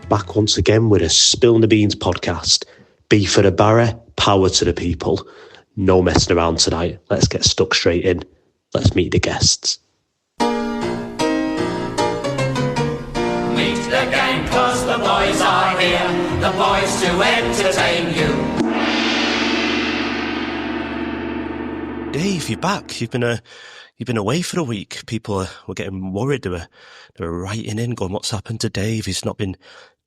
back once again with a Spill the Beans podcast. B for the Barrow, power to the people. No messing around tonight. Let's get stuck straight in. Let's meet the guests. Meet the gang, cause the boys are here. The boys to entertain you. Dave, you're back. You've been away for a week. People were getting worried. They were writing in, going, "What's happened to Dave? He's not been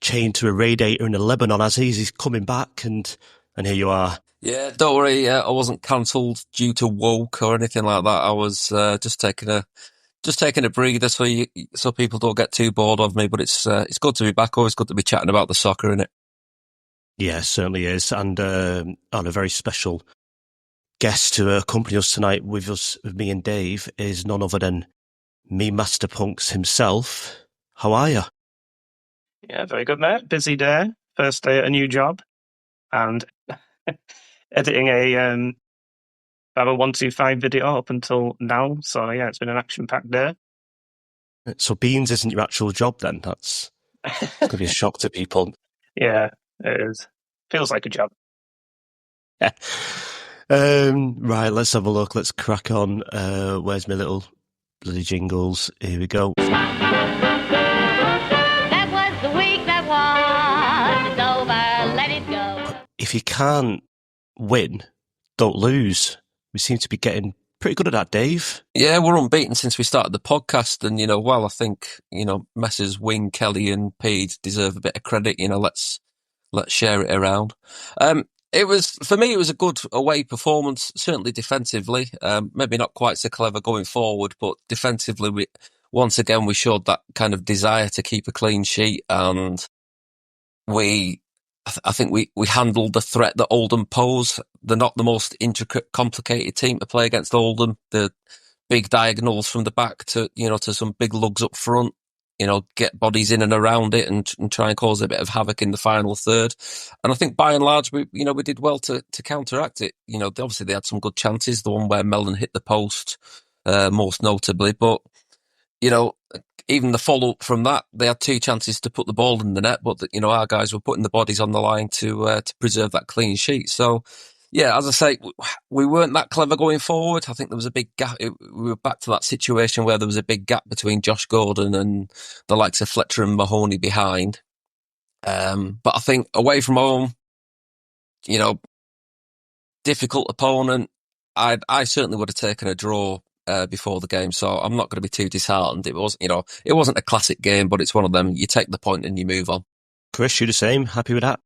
chained to a radiator in Lebanon, has he? He's coming back." And here you are. Yeah, don't worry. I wasn't cancelled due to woke or anything like that. I was just taking a breather so people don't get too bored of me. But it's good to be back. Always good to be chatting about the soccer, innit? Yeah, it certainly is. And on a very special guest to accompany us tonight with me and Dave is none other than me, Master Punx himself. How are you? Yeah, very good, mate. Busy day. First day at a new job. And editing a Barrow 125 video up until now. So, yeah, it's been an action-packed day. So Beans isn't your actual job then? That's going to be a shock to people. Yeah, it is. Feels like a job. Right, let's have a look. Let's crack on. Where's my little bloody jingles? Here we go. That was the week that was. It's over. Let it go. If you can't win, don't lose. We seem to be getting pretty good at that, Dave. Yeah, we're unbeaten since we started the podcast. And, I think, Messrs. Wing, Kelly and Pede deserve a bit of credit. Let's share it around. It was a good away performance, certainly defensively. Maybe not quite so clever going forward, but defensively, we showed that kind of desire to keep a clean sheet, and I think we handled the threat that Oldham pose. They're not the most intricate, complicated team to play against Oldham. The big diagonals from the back to some big lugs up front. Get bodies in and around it and try and cause a bit of havoc in the final third. And I think by and large, we did well to counteract it. Obviously they had some good chances. The one where Mellon hit the post, most notably, but, even the follow-up from that, they had two chances to put the ball in the net, but, our guys were putting the bodies on the line to preserve that clean sheet. So, yeah, as I say, we weren't that clever going forward. I think there was a big gap. We were back to that situation where there was a big gap between Josh Gordon and the likes of Fletcher and Mahoney behind. But I think away from home, difficult opponent. I certainly would have taken a draw before the game, so I'm not going to be too disheartened. It wasn't a classic game, but it's one of them. You take the point and you move on. Chris, you the same? Happy with that?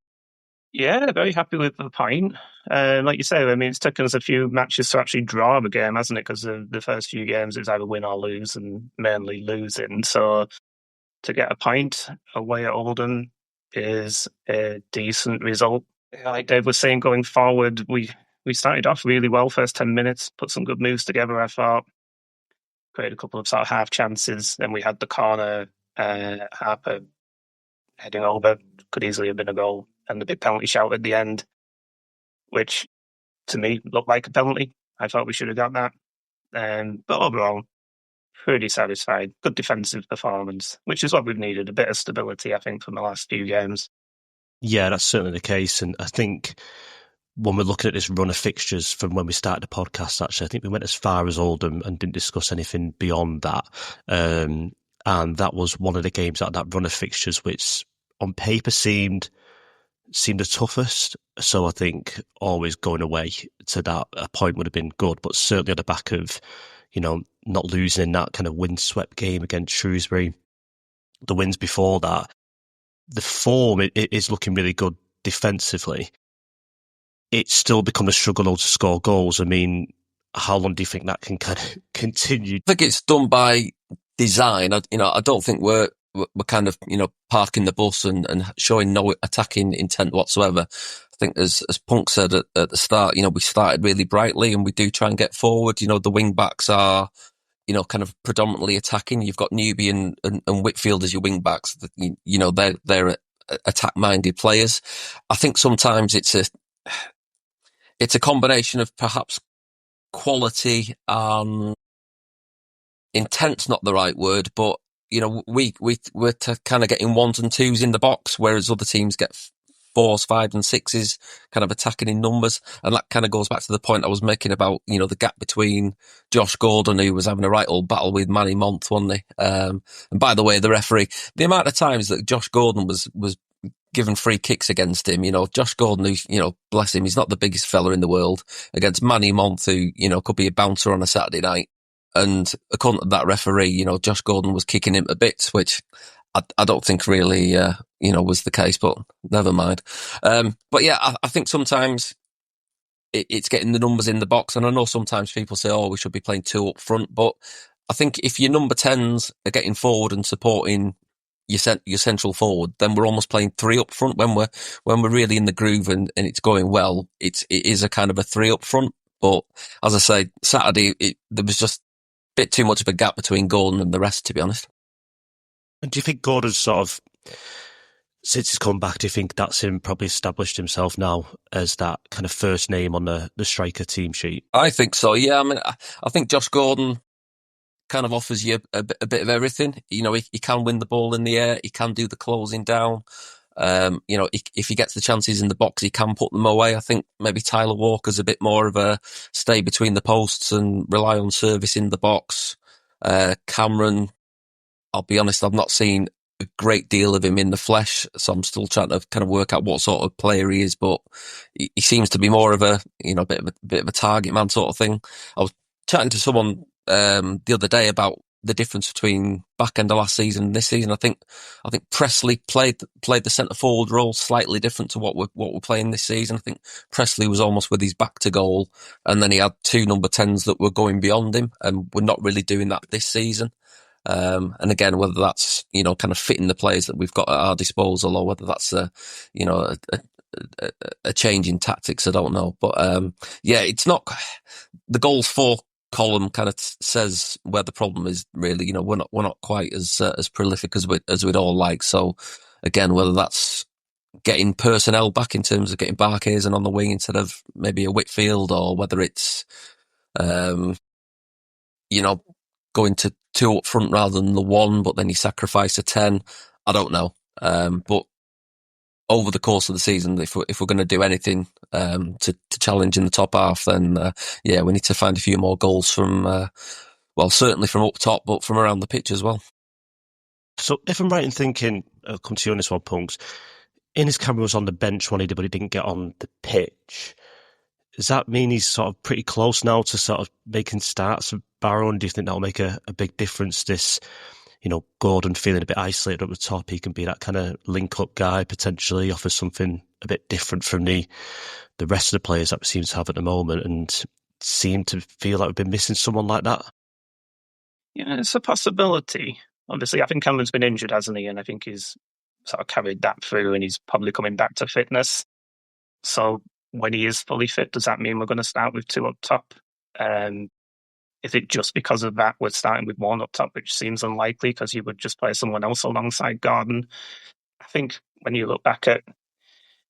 Yeah, very happy with the point. Like you say, I mean, it's taken us a few matches to actually draw the game, hasn't it? Because the first few games it was either win or lose, and mainly losing. So to get a point away at Oldham is a decent result. Like Dave was saying, going forward, we started off really well, first 10 minutes, put some good moves together, I thought. Created a couple of sort of half chances. Then we had the corner, Harper heading over, could easily have been a goal. And the big penalty shout at the end, which to me looked like a penalty. I thought we should have got that. But overall, pretty satisfied. Good defensive performance, which is what we've needed. A bit of stability, I think, from the last few games. Yeah, that's certainly the case. And I think when we're looking at this run of fixtures from when we started the podcast, actually, I think we went as far as Oldham and didn't discuss anything beyond that. And that was one of the games out of that run of fixtures, which on paper seemed the toughest. So I think always going away to that a point would have been good, but certainly on the back of, not losing in that kind of windswept game against Shrewsbury, the wins before that, the form is looking really good defensively. It's still become a struggle to score goals. I mean, how long do you think that can kind of continue? I think it's done by design. I don't think we're kind of, parking the bus and showing no attacking intent whatsoever. I think as Punk said at the start, we started really brightly and we do try and get forward. The wing backs are, kind of predominantly attacking. You've got Newby and Whitfield as your wing backs. They're attack minded players. I think sometimes it's a combination of perhaps quality and intent's not the right word, but we're kind of getting ones and twos in the box, whereas other teams get fours, fives and sixes kind of attacking in numbers. And that kind of goes back to the point I was making about, the gap between Josh Gordon, who was having a right old battle with Manny Month, wasn't he? And by the way, the referee, the amount of times that Josh Gordon was given free kicks against him, Josh Gordon, who, bless him, he's not the biggest fella in the world, against Manny Month, who, could be a bouncer on a Saturday night. And according to that referee, Josh Gordon was kicking him to bits, which I don't think really, was the case, but never mind. But yeah, I think sometimes it's getting the numbers in the box. And I know sometimes people say, we should be playing two up front. But I think if your number 10s are getting forward and supporting your central forward, then we're almost playing three up front when we're really in the groove and it's going well. It is a kind of a three up front. But as I say, Saturday, there was just a bit too much of a gap between Gordon and the rest, to be honest. And do you think Gordon's sort of, since he's come back, do you think that's him probably established himself now as that kind of first name on the striker team sheet? I think so, yeah. I mean, I think Josh Gordon kind of offers you a bit of everything. He can win the ball in the air. He can do the closing down. If he gets the chances in the box, he can put them away. I think maybe Tyler Walker's a bit more of a stay between the posts and rely on service in the box. Cameron, I'll be honest, I've not seen a great deal of him in the flesh, so I'm still trying to kind of work out what sort of player he is, but he seems to be more of a, bit of a target man sort of thing. I was chatting to someone the other day about the difference between back end of last season and this season. I think Presley played the centre forward role slightly different to what we're playing this season. I think Presley was almost with his back to goal, and then he had two number 10s that were going beyond him, and we're not really doing that this season. And again, whether that's, kind of fitting the players that we've got at our disposal or whether that's a change in tactics, I don't know. But, yeah, it's not the goals for column kind of says where the problem is really, we're not quite as prolific as we'd all like. So again, whether that's getting personnel back in terms of getting Barkhazen on the wing instead of maybe a Whitfield, or whether it's, going to two up front rather than the one, but then you sacrifice a 10. I don't know. But over the course of the season, if we're going to do anything to challenge in the top half, then we need to find a few more goals from, certainly from up top, but from around the pitch as well. So if I'm right in thinking, I'll come to you on this one, Punks, Innes Cameron was on the bench when he did, but he didn't get on the pitch. Does that mean he's sort of pretty close now to sort of making starts with Barrow? And do you think that'll make a big difference? This, Gordon feeling a bit isolated up the top, he can be that kind of link-up guy, potentially offers something a bit different from the rest of the players that we seem to have at the moment, and seem to feel like we've been missing someone like that. Yeah, it's a possibility. Obviously, I think Cameron's been injured, hasn't he? And I think he's sort of carried that through, and he's probably coming back to fitness. So when he is fully fit, does that mean we're going to start with two up top? Is it just because of that we're starting with one up top, which seems unlikely because you would just play someone else alongside Gordon? I think when you look back at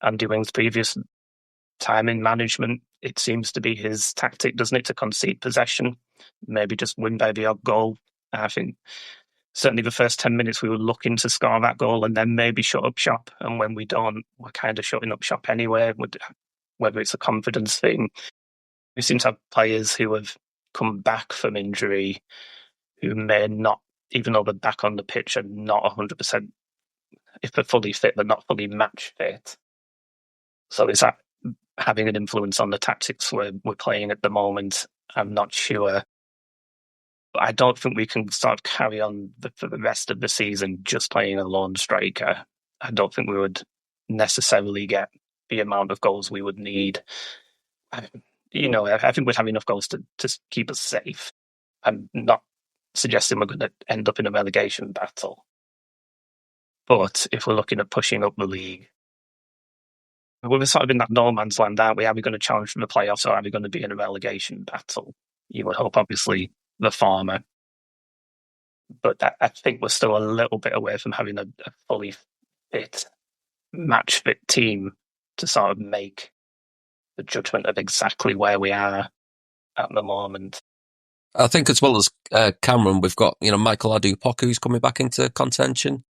Andy Wing's previous time in management, it seems to be his tactic, doesn't it, to concede possession, maybe just win by the odd goal. I think certainly the first 10 minutes we were looking to score that goal and then maybe shut up shop. And when we don't, we're kind of shutting up shop anyway, whether it's a confidence thing. We seem to have players who have come back from injury who may not, even though they're back on the pitch, are not 100%. If they're fully fit, they're not fully match fit. So is that having an influence on the tactics we're playing at the moment? I'm not sure. But I don't think we can sort of carry on for the rest of the season just playing a lone striker. I don't think we would necessarily get the amount of goals we would need. I think we'd have enough goals to keep us safe. I'm not suggesting we're going to end up in a relegation battle. But if we're looking at pushing up the league, we're sort of in that no man's land, aren't we? Are we going to challenge for the playoffs, or are we going to be in a relegation battle? You would hope, obviously, the former. But I think we're still a little bit away from having a fully fit, match-fit team to sort of make the judgment of exactly where we are at the moment. I think as well as Cameron, we've got, Michael Adu-Poku who's coming back into contention.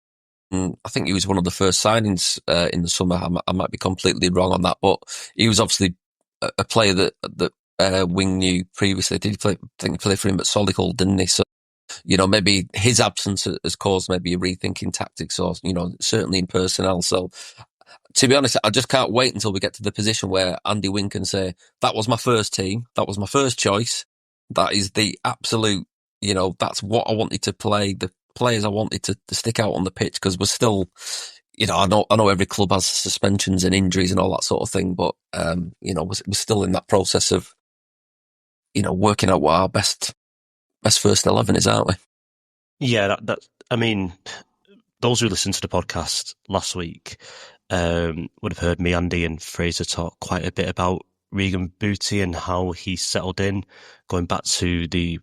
I think he was one of the first signings in the summer. I might be completely wrong on that, but he was obviously a player that Wing knew previously. Did he play? I think he played for him at Solihull, didn't he? So, maybe his absence has caused maybe a rethinking tactics, or certainly in personnel. So, to be honest, I just can't wait until we get to the position where Andy Wing can say, that was my first team, that was my first choice, that is the absolute, that's what I wanted to play, the players I wanted to stick out on the pitch, because we're still, I know every club has suspensions and injuries and all that sort of thing, but, we're still in that process of, working out what our best first 11 is, aren't we? Yeah, I mean, those who listened to the podcast last week would have heard me, Andy, and Fraser talk quite a bit about Regan Booty and how he settled in. Going back to the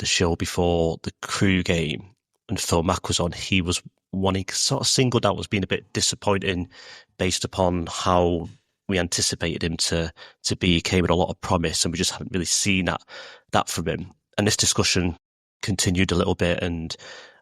show before the Crew game, and Phil Mack was on, he was one he sort of singled out as being a bit disappointing based upon how we anticipated him to be. He came with a lot of promise, and we just hadn't really seen that from him. And this discussion continued a little bit, and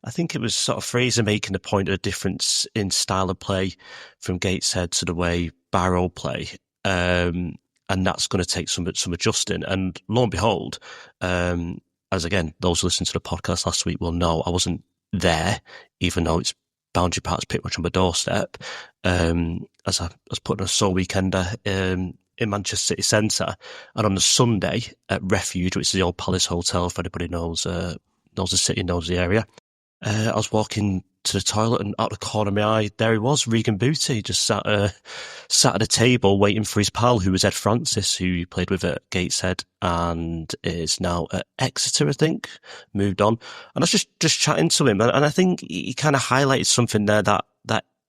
I think it was sort of Fraser making the point of a difference in style of play from Gateshead to the way Barrow play. And that's going to take some adjusting. And lo and behold, as again, those listening to the podcast last week will know, I wasn't there, even though it's Boundary Park's pretty much on my doorstep, as I was putting a sole weekender in Manchester City Centre. And on the Sunday at Refuge, which is the old Palace Hotel, if anybody knows the city, knows the area, I was walking to the toilet, and out the corner of my eye, there he was, Regan Booty, just sat at a table waiting for his pal, who was Ed Francis, who he played with at Gateshead and is now at Exeter, I think, moved on. And I was just chatting to him, and I think he kind of highlighted something there that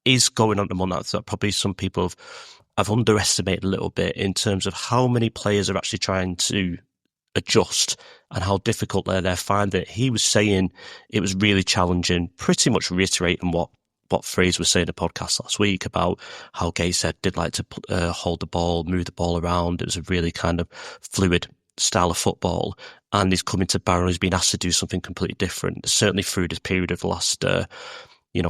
is going on at the moment that probably some people have underestimated a little bit, in terms of how many players are actually trying to adjust and how difficult they're finding it. He was saying it was really challenging, pretty much reiterating what Fraser was saying in the podcast last week about how Gateshead did like to hold the ball, move the ball around. It was a really kind of fluid style of football, and he's coming to Barrow, he's been asked to do something completely different, certainly through this period of the last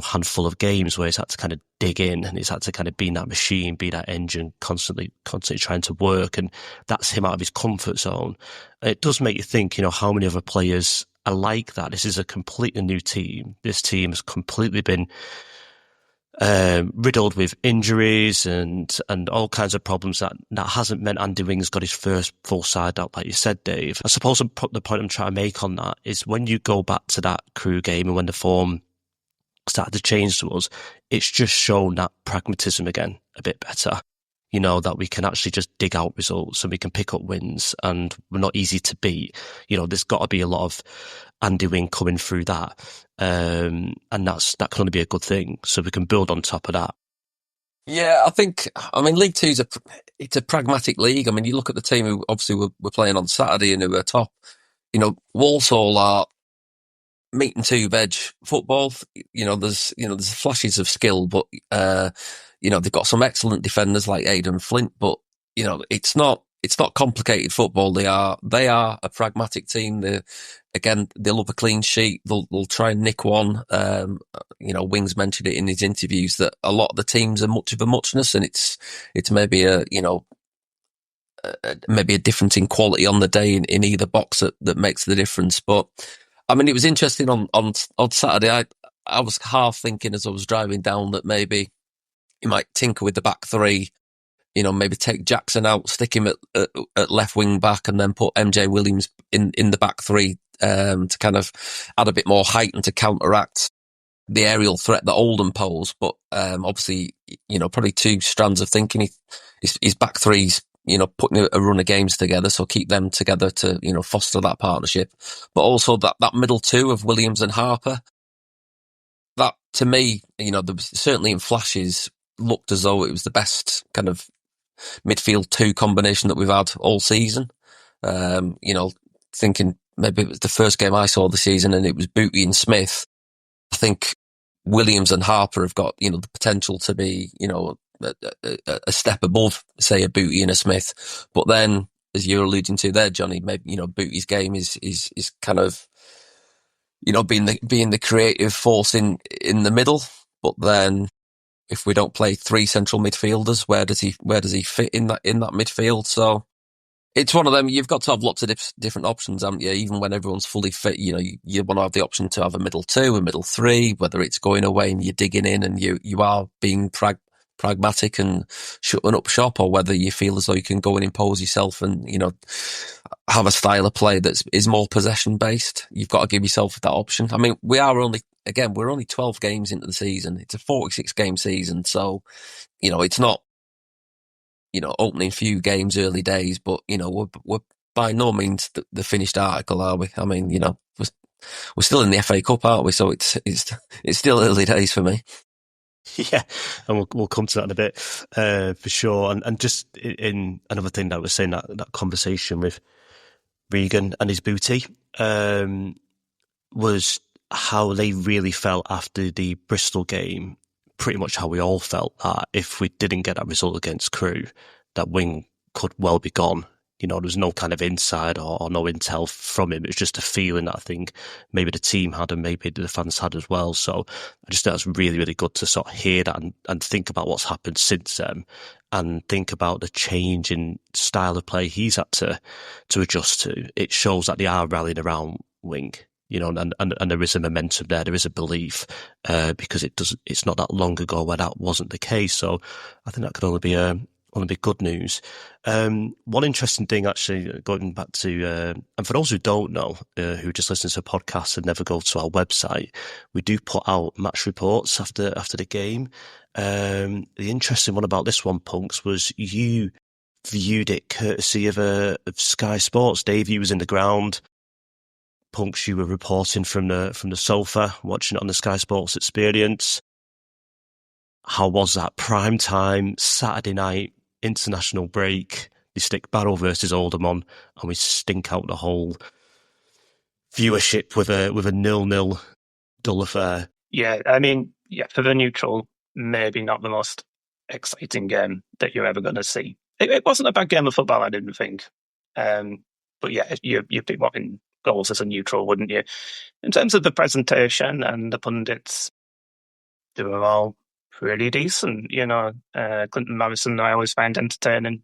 handful of games where he's had to kind of dig in, and he's had to kind of be in that machine, be that engine, constantly trying to work, and that's him out of his comfort zone. And it does make you think, how many other players are like that. This is a completely new team. This team has completely been riddled with injuries and all kinds of problems that hasn't meant Andy Wing's got his first full side out, like you said, Dave. I suppose the point I'm trying to make on that is, when you go back to that Crew game and when the form started to change to us, it's just shown that pragmatism again a bit better. That we can actually just dig out results and we can pick up wins, and we're not easy to beat. There's got to be a lot of Andy Wing coming through that, and that can only be a good thing. So we can build on top of that. Yeah, League Two it's a pragmatic league. You look at the team who obviously were playing on Saturday and who are top. Walsall are meat and two veg football. There's flashes of skill, but they've got some excellent defenders like Aidan Flint, but it's not complicated football. They are a pragmatic team. They love a clean sheet. They'll try and nick one. Wings mentioned it in his interviews that a lot of the teams are much of a muchness, and it's maybe maybe a difference in quality on the day in either box that makes the difference. But it was interesting on Saturday. I was half thinking as I was driving down that maybe he might tinker with the back three, maybe take Jackson out, stick him at left wing back, and then put MJ Williams in the back three to kind of add a bit more height and to counteract the aerial threat that Oldham pose. But obviously, probably two strands of thinking. His back three's putting a run of games together, so keep them together to, foster that partnership. But also that middle two of Williams and Harper, that to me, there was certainly in flashes looked as though it was the best kind of midfield two combination that we've had all season. Thinking maybe it was the first game I saw the season and it was Booty and Smith. I think Williams and Harper have got, the potential to be, a step above, say, a Booty and a Smith. But then as you're alluding to there, Jonny, maybe, Booty's game is kind of, being the creative force in the middle. But then if we don't play three central midfielders, where does he fit in that midfield? So it's one of them. You've got to have lots of different options, haven't you? Even when everyone's fully fit, you want to have the option to have a middle two, a middle three, whether it's going away and you're digging in and you are being pragmatic and shutting up shop, or whether you feel as though you can go and impose yourself and, have a style of play that is more possession based. You've got to give yourself that option. I mean, we're only 12 games into the season. It's a 46 game season. So, it's not, opening few games early days, but, we're by no means the finished article, are we? I mean, we're still in the FA Cup, aren't we? So it's still early days for me. Yeah, and we'll come to that in a bit, for sure. And just in another thing that I was saying, that conversation with Regan and his booty, was how they really felt after the Bristol game, pretty much how we all felt, that if we didn't get that result against Crewe, that Wing could well be gone. There was no kind of inside or no intel from him. It was just a feeling that I think maybe the team had and maybe the fans had as well. So I just think that's really, really good to sort of hear that and think about what's happened since then, and think about the change in style of play he's had to adjust to. It shows that they are rallying around Wing, and there is a momentum there. There is a belief, because it's not that long ago where that wasn't the case. So I think that could only be good news. One interesting thing, actually, going back to, and for those who don't know, who just listen to podcasts and never go to our website, we do put out match reports after the game. The interesting one about this one, Punx, was you viewed it courtesy of Sky Sports. Dave, you was in the ground. Punx, you were reporting from the sofa, watching it on the Sky Sports experience. How was that? Prime time, Saturday night, international break. They stick Barrow versus Oldham on, and we stink out the whole viewership with a 0-0 dull affair. Yeah, I mean, for the neutral, maybe not the most exciting game that you're ever going to see. It wasn't a bad game of football, I didn't think. But yeah, you'd be wanting goals as a neutral, wouldn't you? In terms of the presentation and the pundits, they were all pretty decent. Clinton Morrison, I always find entertaining.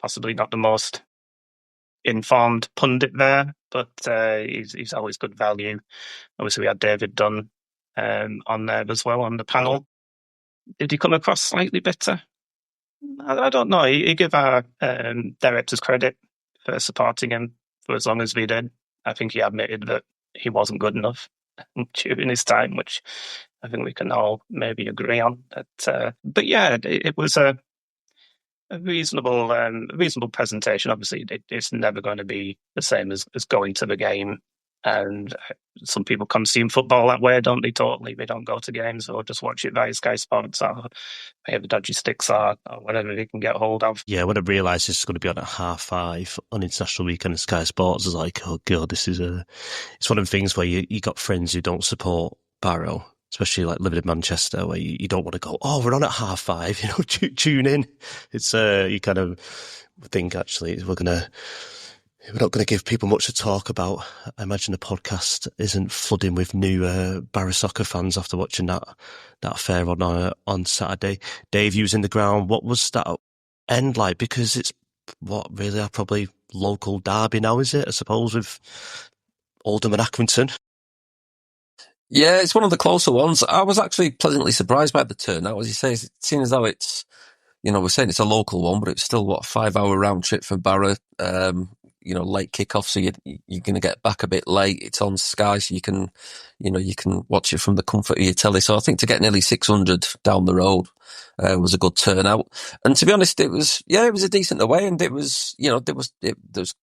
Possibly not the most informed pundit there, but he's always good value. Obviously, we had David Dunn on there as well on the panel. Did he come across slightly bitter? I don't know. He gave our directors credit for supporting him for as long as we did. I think he admitted that he wasn't good enough during his time, which I think we can all maybe agree on. But yeah, it was a reasonable presentation. Obviously, it's never going to be the same as going to the game. And some people consume football that way, don't they? Totally. They don't go to games or just watch it via Sky Sports or pay the dodgy sticks or whatever they can get hold of. Yeah, when I realised it's going to be on at 5:30 on International Weekend of Sky Sports, I was like, oh God, it's one of the things where you got friends who don't support Barrow, especially like living in Manchester, where you don't want to go, oh, we're on at 5:30, tune in. It's, you kind of think, actually, we're not going to give people much to talk about. I imagine the podcast isn't flooding with new Barrow soccer fans after watching that affair on Saturday. Dave, you was in the ground. What was that end like? Because it's really are probably local derby now, is it? I suppose, with Oldham and Accrington. Yeah, it's one of the closer ones. I was actually pleasantly surprised by the turnout. As you say, it seems as though it's, we're saying it's a local one, but it's still, 5-hour round trip from Barrow. Late kickoff, so you're going to get back a bit late. It's on Sky, so you can watch it from the comfort of your telly. So I think to get nearly 600 down the road was a good turnout. And to be honest, it was a decent away, and it was, there was a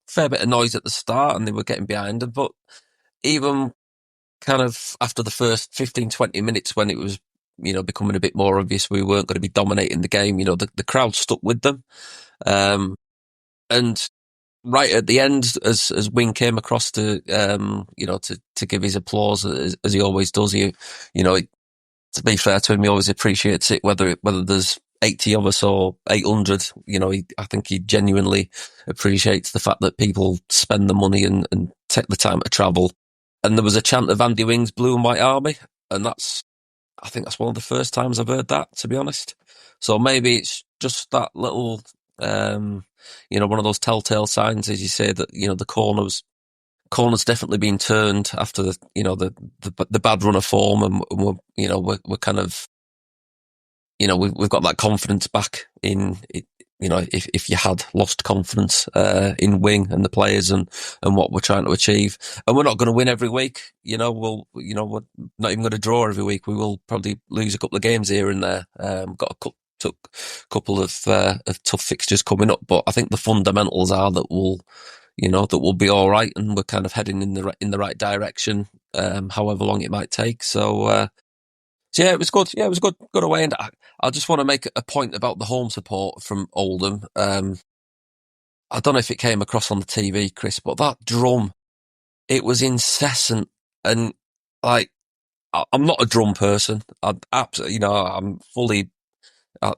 fair bit of noise at the start, and they were getting behind them. But even kind of after the first 15, 20 minutes, when it was, becoming a bit more obvious we weren't going to be dominating the game, the crowd stuck with them. And right at the end, as Wing came across to give his applause, as he always does, to be fair to him, he always appreciates it, whether there's 80 of us or 800, I think he genuinely appreciates the fact that people spend the money and take the time to travel. And there was a chant of Andy Wing's Blue and White Army, and I think that's one of the first times I've heard that, to be honest. So maybe it's just that little, one of those telltale signs, as you say, that, the corner's definitely been turned after the bad run of form, and we're kind of, we've got that confidence back in it. If you had lost confidence in Wing and the players and what we're trying to achieve, and we're not going to win every week, we're not even going to draw every week. We will probably lose a couple of games here and there. Got a couple of tough fixtures coming up, but I think the fundamentals are that we'll be all right, and we're kind of heading in the right direction, however long it might take. So yeah, it was good. Yeah, it was good away. And I just want to make a point about the home support from Oldham. I don't know if it came across on the TV, Chris, but that drum, it was incessant. And like, I'm not a drum person. I'm fully, I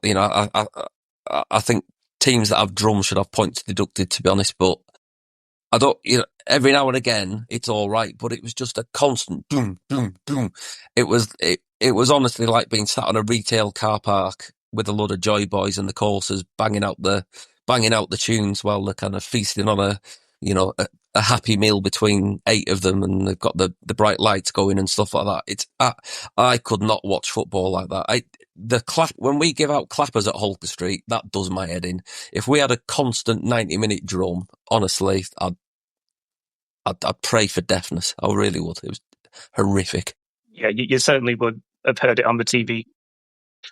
think teams that have drums should have points deducted, to be honest, but I don't, every now and again it's all right, but it was just a constant boom, boom, boom. It was honestly like being sat on a retail car park with a load of Joy Boys and the coursers banging out the tunes while they're kind of feasting on a Happy Meal between 8 of them, and they've got the bright lights going and stuff like that. I could not watch football like that. When we give out clappers at Holker Street, that does my head in. If we had a constant 90-minute drum, honestly, I'd pray for deafness. I really would. It was horrific. Yeah, you certainly would have heard it on the TV.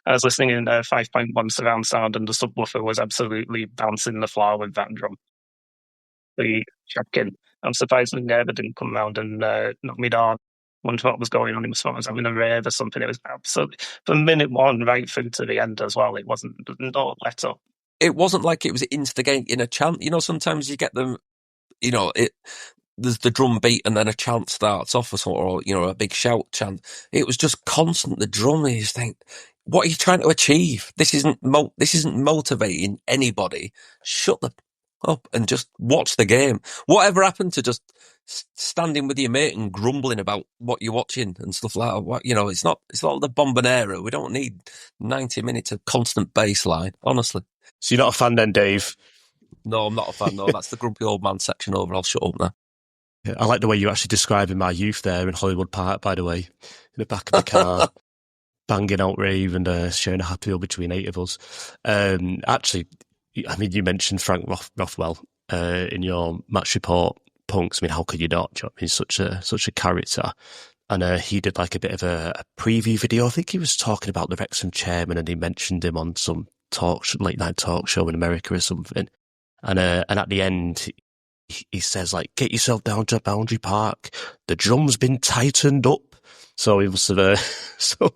I was listening in 5.1 surround sound, and the subwoofer was absolutely bouncing the floor with that drum. The shocking. I'm surprised the neighbour didn't come round and knock me down. Wonder what was going on. He must have thought I was having a rave or something. It was absolutely, from minute one right through to the end as well. It wasn't no let up. It wasn't like it was instigating a chant. Sometimes you get them, there's the drum beat and then a chant starts off or a big shout chant. It was just constant, the drum. You just think, what are you trying to achieve? This isn't motivating anybody. Shut up and just watch the game. Whatever happened to just standing with your mate and grumbling about what you're watching and stuff like that? It's not the Bombonera. We don't need 90 minutes of constant bass line, honestly. So you're not a fan then, Dave? No, I'm not a fan. No, that's the grumpy old man section over. I'll shut up now. Yeah, I like the way you're actually describing my youth there in Hollywood Park, by the way, in the back of the car, banging out rave and sharing a happy meal between 8 of us. Actually, I mean, you mentioned Frank Rothwell in your match report, Punx. I mean, how could you not? He's such a character. And he did like a bit of a preview video. I think he was talking about the Wrexham chairman, and he mentioned him on some late night talk show in America or something. And at the end, he says, like, get yourself down to Boundary Park. The drum's been tightened up. So he must have, so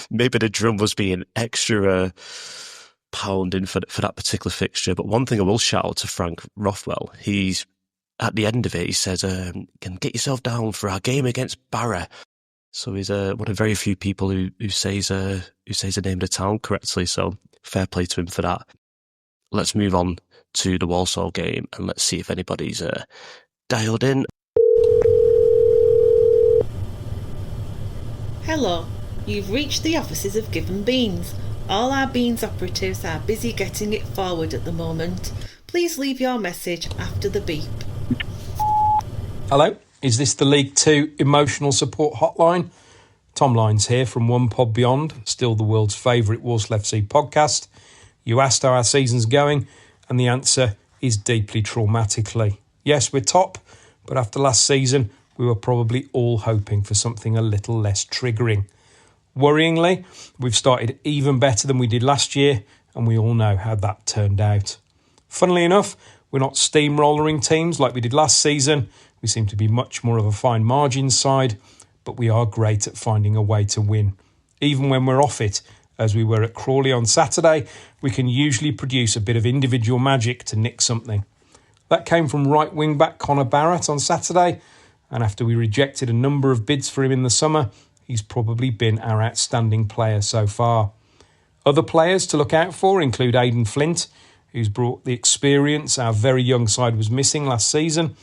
maybe the drum was being extra pounding for that particular fixture. But one thing I will shout out to Frank Rothwell, he's at the end of it, he says, can get yourself down for our game against Barrow. So he's one of very few people who says the name of the town correctly. So fair play to him for that. Let's move on to the Walsall game and let's see if anybody's dialed in. Hello, you've reached the offices of Given Beans. All our Beans operatives are busy getting it forward at the moment. Please leave your message after the beep. Hello, is this the League 2 emotional support hotline? Tom Lyons here from One Pod Beyond, still the world's favourite Walsall FC podcast. You asked how our season's going, and the answer is deeply traumatically. Yes, we're top, but after last season, we were probably all hoping for something a little less triggering. Worryingly, we've started even better than we did last year, and we all know how that turned out. Funnily enough, we're not steamrollering teams like we did last season. We seem to be much more of a fine margin side, but we are great at finding a way to win. Even when we're off it, as we were at Crawley on Saturday, we can usually produce a bit of individual magic to nick something. That came from right wing-back Connor Barrett on Saturday, and after we rejected a number of bids for him in the summer, he's probably been our outstanding player so far. Other players to look out for include Aidan Flint, who's brought the experience our very young side was missing last season,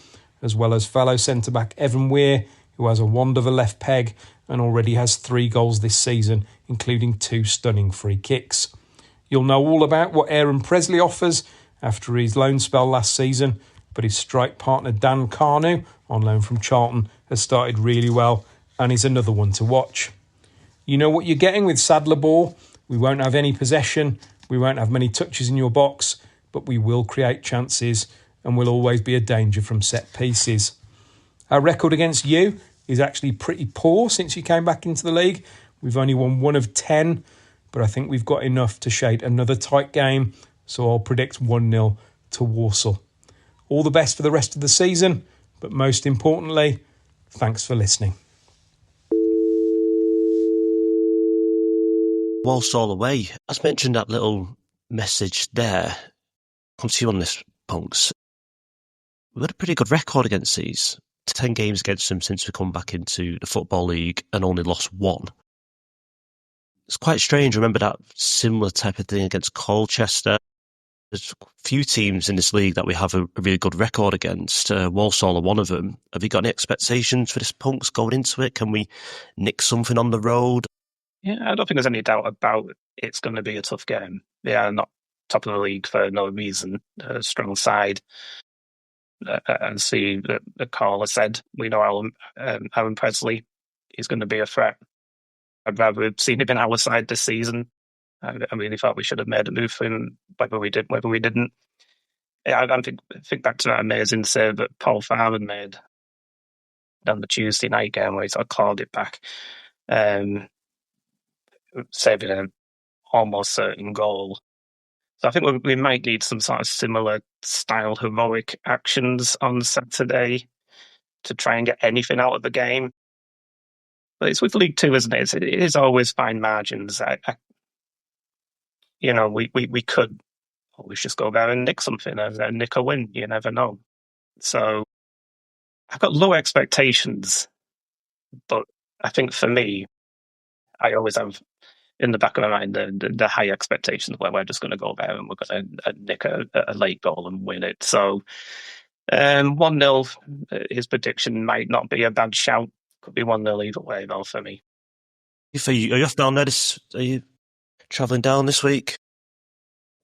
as well as fellow centre-back Evan Weir, who has a wand of a left peg and already has 3 goals this season, including 2 stunning free kicks. You'll know all about what Aaron Presley offers after his loan spell last season, but his strike partner Dan Carnu, on loan from Charlton, has started really well and is another one to watch. You know what you're getting with Sadler Ball. We won't have any possession, we won't have many touches in your box, but we will create chances and will always be a danger from set pieces. Our record against you is actually pretty poor since you came back into the league. We've only won 1 of 10, but I think we've got enough to shade another tight game, so I'll predict 1-0 to Walsall. All the best for the rest of the season, but most importantly, thanks for listening. Walsall away. As mentioned, that little message there. Come to you on this, Punks. We've had a pretty good record against these. 10 games against them since we come back into the Football League and only lost 1. It's quite strange. Remember that similar type of thing against Colchester. There's a few teams in this league that we have a really good record against. Walsall are one of them. Have you got any expectations for this, Punks, going into it? Can we nick something on the road? Yeah, I don't think there's any doubt about it's going to be a tough game. They are not top of the league for no reason. A strong side. And see that the caller said, we know Aaron Presley is going to be a threat. I'd rather have seen him in our side this season. I really thought we should have made a move for him, whether we did, whether we didn't. Yeah, I think back to that amazing save that Paul Farman made on the Tuesday night game where he sort of clawed it back, saving an almost certain goal. So I think we might need some sort of similar style heroic actions on Saturday to try and get anything out of the game. But it's with League Two, isn't it? It is always fine margins. We could always just go there and nick something and nick a win. You never know. So I've got low expectations, but I think for me, I always have in the back of my mind the high expectations where we're just going to go there and we're going to nick a late goal and win it. So 1-0, his prediction might not be a bad shout. Could be 1-0 either way, though, for me. Are you off down there? Are you travelling down this week?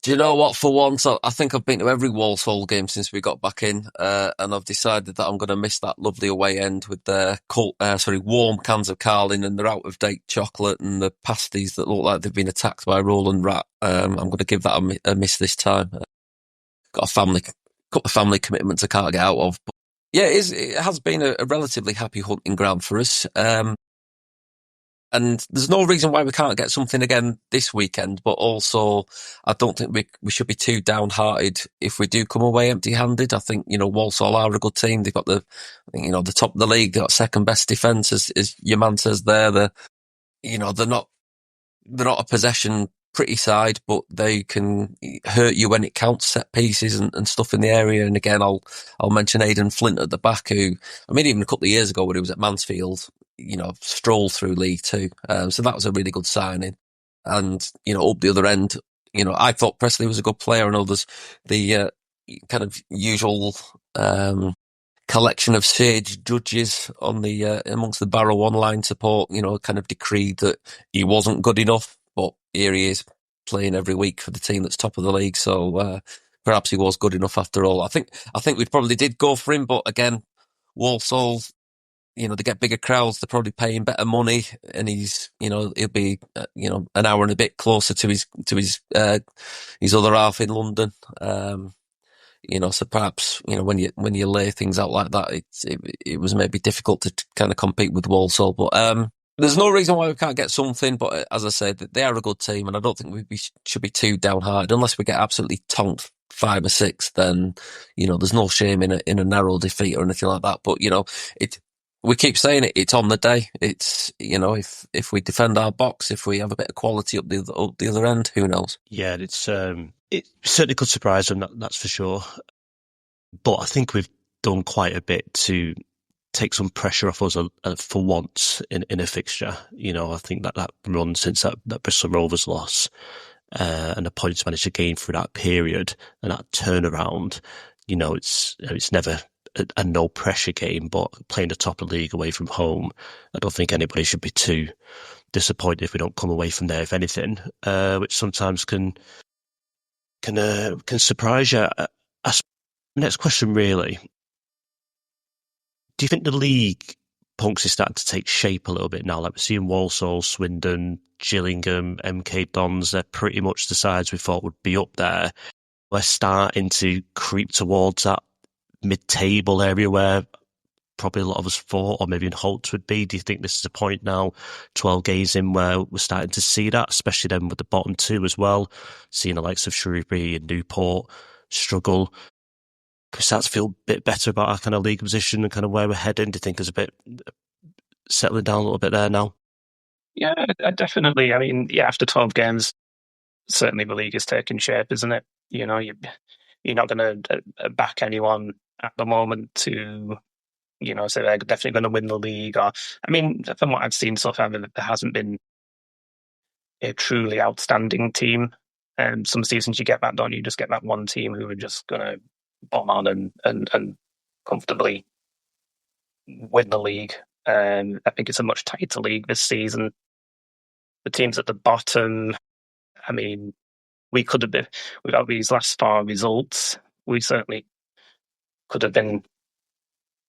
Do you know what? For once, I think I've been to every Walsall game since we got back in, and I've decided that I'm going to miss that lovely away end with their warm cans of Carling and their out-of-date chocolate and the pasties that look like they've been attacked by a rolling rat. I'm going to give that a miss this time. Got a couple of family commitments I can't get out of. But yeah, it has been a relatively happy hunting ground for us. And there's no reason why we can't get something again this weekend, but also I don't think we should be too downhearted if we do come away empty-handed. I think, Walsall are a good team. They've got the top of the league. They've got second best defence, as your man says there. They're not a possession pretty side, but they can hurt you when it counts, set pieces and stuff in the area. And again, I'll mention Aidan Flint at the back, who, even a couple of years ago when he was at Mansfield, strolled through League Two. So that was a really good signing. And, up the other end, I thought Presley was a good player. I know there's the kind of usual collection of sage judges on the amongst the Barrow online support, kind of decreed that he wasn't good enough. But here he is playing every week for the team that's top of the league. So perhaps he was good enough after all. I think we probably did go for him, but again, Walsall, they get bigger crowds. They're probably paying better money, and he's, he'll be, an hour and a bit closer to his other half in London. So perhaps, when you lay things out like that, it was maybe difficult to kind of compete with Walsall, but there's no reason why we can't get something. But as I said, they are a good team, and I don't think we should be too downhearted unless we get absolutely tonked 5 or 6. Then there's no shame in a narrow defeat or anything like that. But we keep saying it. It's on the day. It's if we defend our box, if we have a bit of quality up the other end, who knows? Yeah, it certainly could surprise them. That's for sure. But I think we've done quite a bit to take some pressure off us for once in a fixture. I think that run since that Bristol Rovers loss and the points managed to gain through that period and that turnaround, it's never a no pressure game, but playing the top of the league away from home, I don't think anybody should be too disappointed if we don't come away from there, if anything, which sometimes can surprise you. Next question, really. Do you think the league, Punx, is starting to take shape a little bit now? Like we're seeing Walsall, Swindon, Gillingham, MK Dons, they're pretty much the sides we thought would be up there. We're starting to creep towards that mid-table area where probably a lot of us thought, or maybe in Holt's would be. Do you think this is a point now, 12 games in, where we're starting to see that, especially then with the bottom two as well, seeing the likes of Shrewsbury and Newport struggle? We start to feel a bit better about our kind of league position and kind of where we're heading. Do you think there's a bit settling down a little bit there now? Yeah, definitely. I mean, after 12 games, certainly the league is taking shape, isn't it? You're not going to back anyone at the moment to, say they're definitely going to win the league. Or, I mean, from what I've seen so far, there hasn't been a truly outstanding team. Some seasons you get that, don't you? You just get that one team who are just going to bomb on and comfortably win the league. I think it's a much tighter league this season. The teams at the bottom, I mean, we could have been, without these last 4 results, we certainly could have been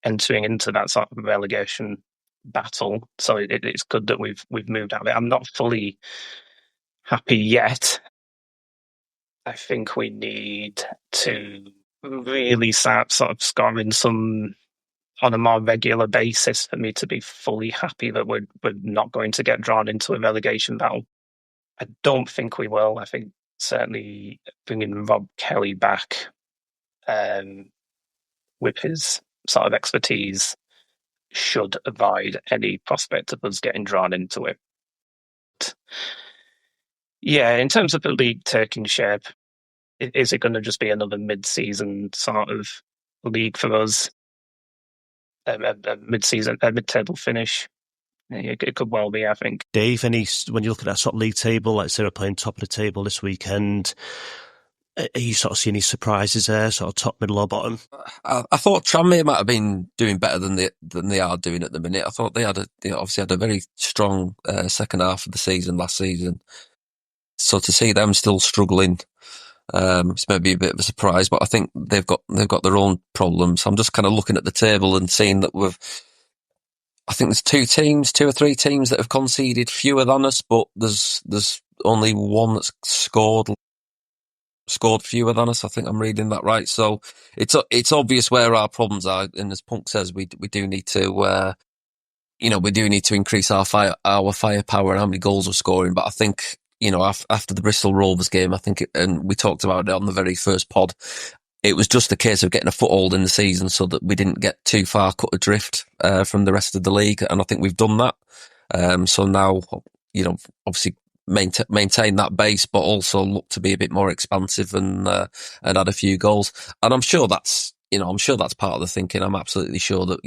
entering into that sort of relegation battle. So it's good that we've moved out of it. I'm not fully happy yet. I think we need to really start sort of scoring some on a more regular basis for me to be fully happy that we're not going to get drawn into a relegation battle. I don't think we will. I think certainly bringing Rob Kelly back with his sort of expertise should avoid any prospect of us getting drawn into it. Yeah, in terms of the league taking shape, is it going to just be another mid-season sort of league for us? A mid-table finish? It could well be, I think. Dave, when you look at that top league table, like say we're playing top of the table this weekend, are you sort of seeing any surprises there, sort of top, middle or bottom? I thought Tranmere might have been doing better than they are doing at the minute. I thought they obviously had a very strong second half of the season last season. So to see them still struggling, it's maybe a bit of a surprise, but I think they've got their own problems. I'm just kind of looking at the table and seeing that I think there's 2 or 3 teams that have conceded fewer than us, but there's only one that's scored fewer than us. I think I'm reading that right. So it's obvious where our problems are, and as Punx says, we do need to increase our firepower and how many goals we're scoring. But I think after the Bristol Rovers game, I think, and we talked about it on the very first pod, it was just a case of getting a foothold in the season so that we didn't get too far cut adrift from the rest of the league, and I think we've done that. So now, obviously maintain that base, but also look to be a bit more expansive and add a few goals. And I'm sure that's part of the thinking. I'm absolutely sure that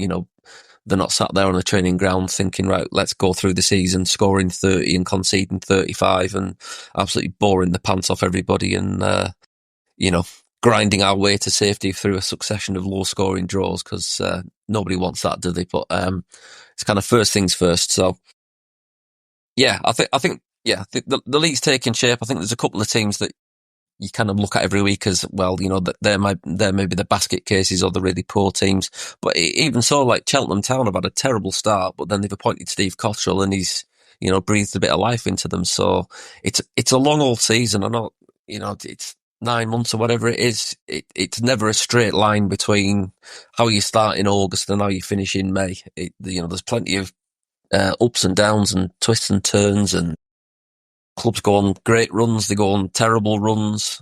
they're not sat there on a training ground thinking, right, let's go through the season scoring 30 and conceding 35 and absolutely boring the pants off everybody and grinding our way to safety through a succession of low-scoring draws, because nobody wants that, do they? But it's kind of first things first. So, yeah, I think the league's taking shape. I think there's a couple of teams that you kind of look at every week as well, that they're maybe the basket cases or the really poor teams. But even so, like Cheltenham Town have had a terrible start, but then they've appointed Steve Cottrell and he's, breathed a bit of life into them. So it's a long old season. I know, it's 9 months or whatever it is. It's never a straight line between how you start in August and how you finish in May. There's plenty of ups and downs and twists and turns, and clubs go on great runs, they go on terrible runs.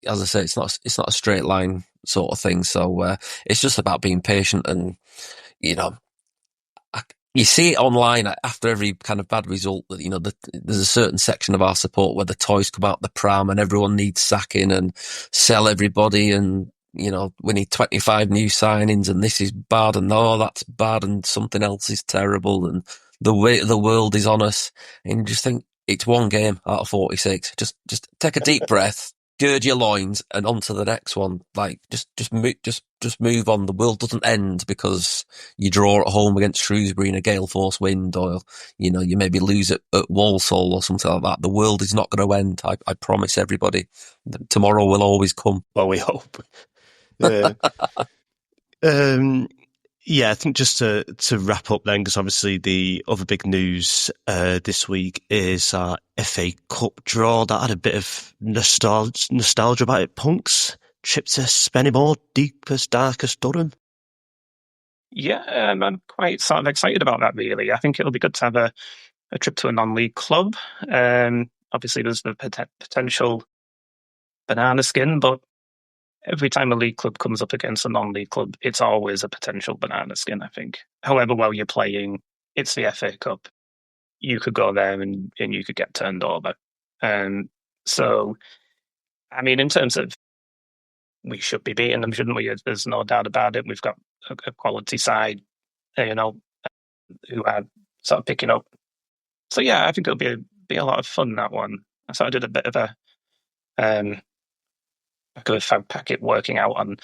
As I say, it's not a straight line sort of thing. So it's just about being patient, and you see it online after every kind of bad result that there's a certain section of our support where the toys come out the pram and everyone needs sacking and sell everybody, and we need 25 new signings and this is bad and that's bad and something else is terrible and the weight of the world is on us, and you just think, it's one game out of 46. Just take a deep breath, gird your loins, and on to the next one. Like, just move on. The world doesn't end because you draw at home against Shrewsbury in a gale force wind, or, you know, you maybe lose at Walsall or something like that. The world is not going to end. I promise everybody. Tomorrow will always come. Well, we hope. Yeah, I think just to wrap up then, because obviously the other big news this week is our FA Cup draw. That had a bit of nostalgia about it. Punx, trip to Spennymoor, deepest, darkest Durham. Yeah, I'm quite sort of excited about that, really. I think it'll be good to have a trip to a non-league club. Obviously, there's the potential banana skin, but every time a league club comes up against a non-league club, it's always a potential banana skin, I think. However well you're playing, it's the FA Cup. You could go there and you could get turned over. So, I mean, in terms of, we should be beating them, shouldn't we? There's no doubt about it. We've got a quality side, you know, who are sort of picking up. So, yeah, I think it'll be a lot of fun, that one. I sort of did a bit of a fag packet working out on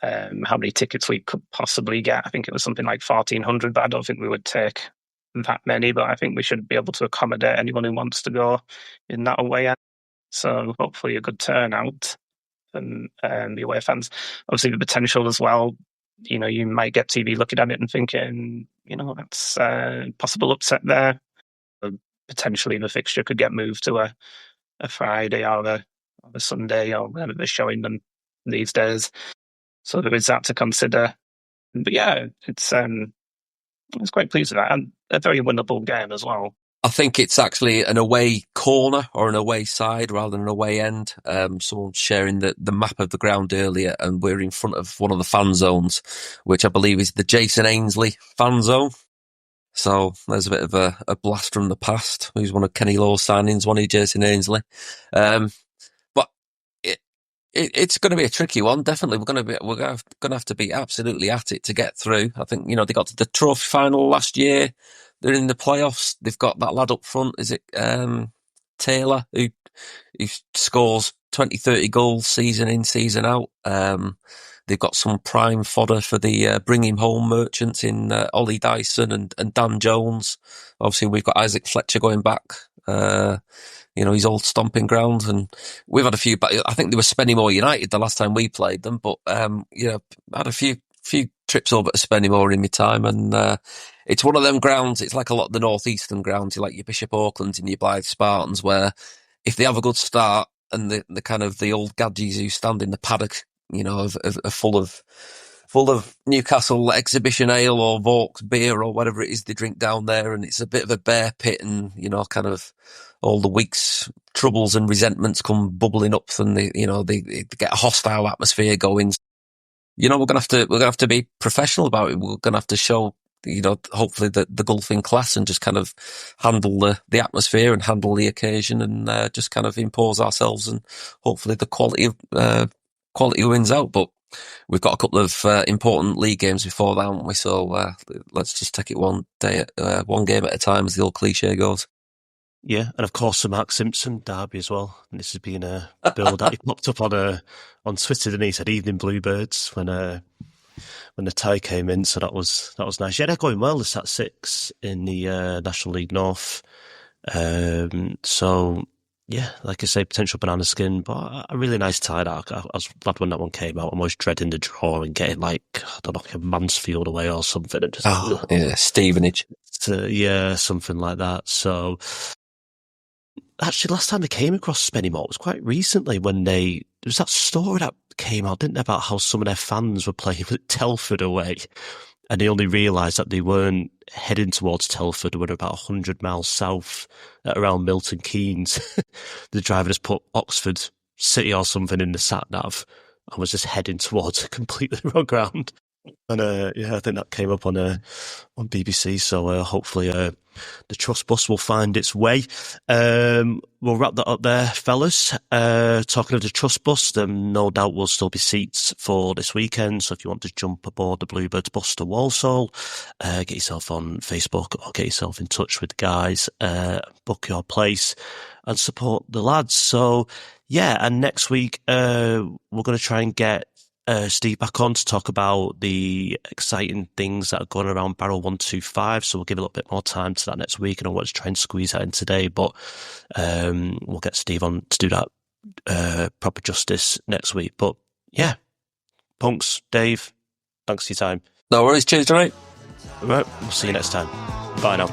how many tickets we could possibly get. I think it was something like 1,400, but I don't think we would take that many. But I think we should be able to accommodate anyone who wants to go in that away end. So hopefully a good turnout from the away fans. Obviously the potential as well. You know, you might get TV looking at it and thinking, you know, that's a possible upset there. Potentially the fixture could get moved to a Friday or a Sunday or whatever they're showing them these days. So there is that to consider. But yeah, it's quite pleased with that, and a very winnable game as well. I think it's actually an away corner or an away side rather than an away end. Someone sharing the map of the ground earlier, and we're in front of one of the fan zones, which I believe is the Jason Ainsley fan zone. So there's a bit of a blast from the past. Who's one of Kenny Law's signings, one of Jason Ainsley. But it's going to be a tricky one. Definitely, we're going to have to be absolutely at it to get through. I think, you know, they got to the trophy final last year. They're in the playoffs. They've got that lad up front. Is it Taylor who scores 20, 30 goals season in, season out? They've got some prime fodder for the bring him home merchants in Ollie Dyson and Dan Jones. Obviously, we've got Isaac Fletcher going back. You know, his old stomping ground, and we've had a few. I think they were Spennymoor United the last time we played them, but you know, had a few trips over to Spennymoor in my time, and it's one of them grounds. It's like a lot of the northeastern grounds, like your Bishop Aucklands and your Blythe Spartans, where if they have a good start and the kind of the old gadgies who stand in the paddock, you know, are full of Newcastle exhibition ale or Vaux beer or whatever it is they drink down there, and it's a bit of a bear pit, and, you know, kind of all the week's troubles and resentments come bubbling up, and they get a hostile atmosphere going. You know, we're gonna have to be professional about it. We're gonna have to show, you know, hopefully the golfing class, and just kind of handle the atmosphere and handle the occasion, and just kind of impose ourselves, and hopefully the quality wins out. But we've got a couple of important league games before that, haven't we? So let's just take it one game at a time, as the old cliche goes. Yeah, and of course the Mark Simpson derby as well. And this has been a bill that he popped up on Twitter, and he said "Evening Bluebirds" when the tie came in. So that was nice. Yeah, they're going well. It's at 6 in the National League North. So yeah, like I say, potential banana skin, but a really nice tie. I was glad when that one came out. I'm always dreading the draw and getting like a Mansfield away or something, and just Stevenage. Yeah, something like that. So. Actually, last time they came across Spennymoor was quite recently when there was that story that came out, didn't they, about how some of their fans were playing with Telford away, and they only realised that they weren't heading towards Telford, they were about 100 miles south at around Milton Keynes. The driver just put Oxford City or something in the sat-nav and was just heading towards a completely wrong ground. And I think that came up on BBC. So hopefully the trust bus will find its way. We'll wrap that up there, fellas. Talking of the trust bus, then no doubt will still be seats for this weekend. So if you want to jump aboard the Bluebirds bus to Walsall, get yourself on Facebook or get yourself in touch with the guys, book your place and support the lads. So yeah, and next week we're going to try and get Steve back on to talk about the exciting things that are going around Barrow 125. So we'll give a little bit more time to that next week. I don't want to try and squeeze that in today, but we'll get Steve on to do that proper justice next week. But yeah, Punx, Dave, thanks for your time. No worries. Cheers, Jonny. All right, we'll see you next time. Bye now.